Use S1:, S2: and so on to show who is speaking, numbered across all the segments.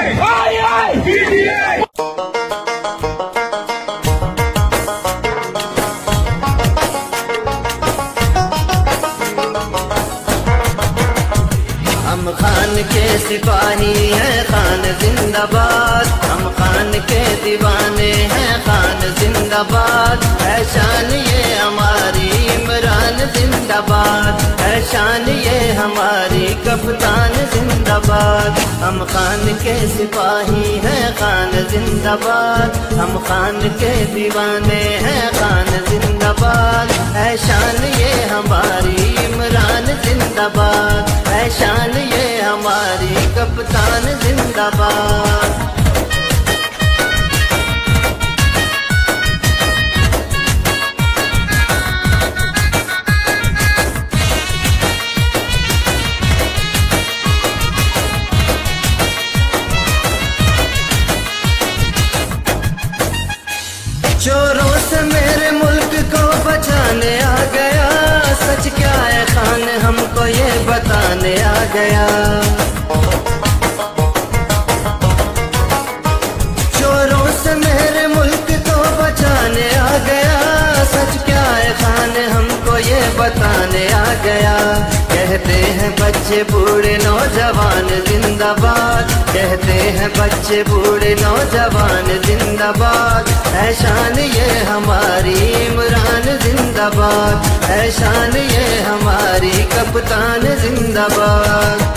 S1: हम खान के सिपाही हैं, खान जिंदाबाद। हम खान के दीवाने हैं, खान जिंदाबाद। है शान ये हमारी इमरान जिंदाबाद। है शान ये हमारी कप्तान जिंदाबाद। हम खान के सिपाही हैं, खान जिंदाबाद। हम खान के दीवाने हैं, खान जिंदाबाद। है शान ये हमारी इमरान जिंदाबाद। है शान ये हमारी कप्तान जिंदाबाद। चोरों से मेरे मुल्क को बचाने आ गया। सच क्या है खान हमको ये बताने आ गया। चोरों से मेरे मुल्क को बचाने आ गया। सच क्या है खान हमको ये बताने आ गया। कहते हैं बच्चे बूढ़े नौजवान जिंदाबाद। कहते हैं बच्चे बूढ़े नौजवान जिंदाबाद। है शान ये हमारी इमरान जिंदाबाद। है शान ये हमारी कप्तान जिंदाबाद।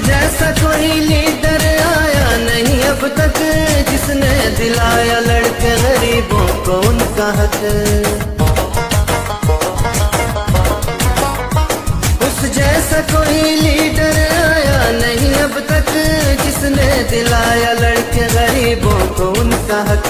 S1: जैसा कोई लीडर आया नहीं अब तक, जिसने दिलाया लड़के गरीबों को उनका हक। उस जैसा कोई लीडर आया नहीं अब तक, जिसने दिलाया लड़के गरीबों को उनका हक।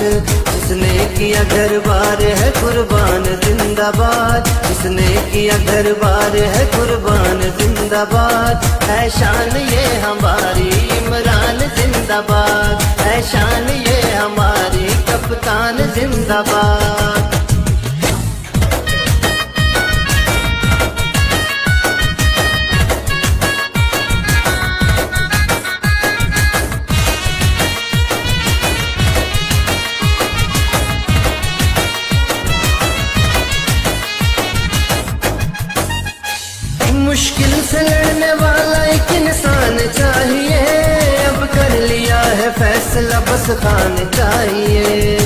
S1: जिसने किया घर बार है कुर्बान जिंदाबाद। जिसने किया घर बार है कुर्बान जिंदाबाद। है शान ये हमारी इमरान जिंदाबाद। है शान ये हमारी कप्तान जिंदाबाद। मुश्किल से लड़ने वाला एक इंसान चाहिए। अब कर लिया है फैसला बस खान चाहिए।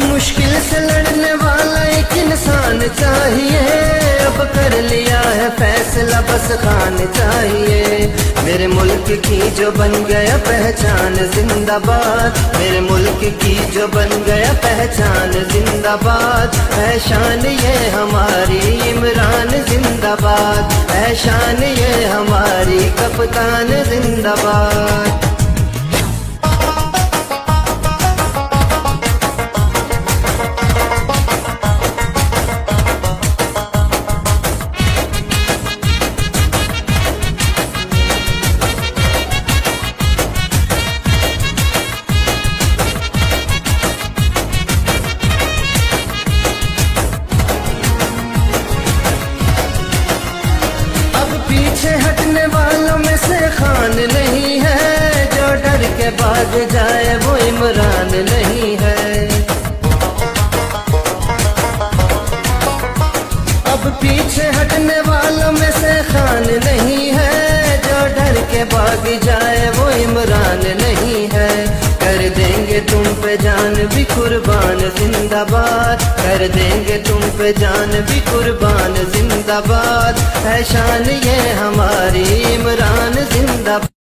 S1: मुश्किल से लड़ने वाला एक इंसान चाहिए। अब कर लिया है फैसला बस खान चाहिए। मेरे मुल्क की जो बन गया पहचान जिंदाबाद। मेरे मुल्क की जो बन गया पहचान जिंदाबाद। है शान ये हमारी इमरान जिंदाबाद। है शान ये हमारी कप्तान जिंदाबाद। पीछे हटने वालों में से खान नहीं है। जो डर के भाग जाए वो इमरान नहीं है। अब पीछे हटने वालों में से खान नहीं है। जो डर के भाग जाए वो इमरान नहीं है। कर देंगे तुम पे जान भी कुर्बान जिंदाबाद। कर देंगे तुम पे जान भी कुर्बान जिंदाबाद। है शान ये हमारी इमरान जिंदाबाद।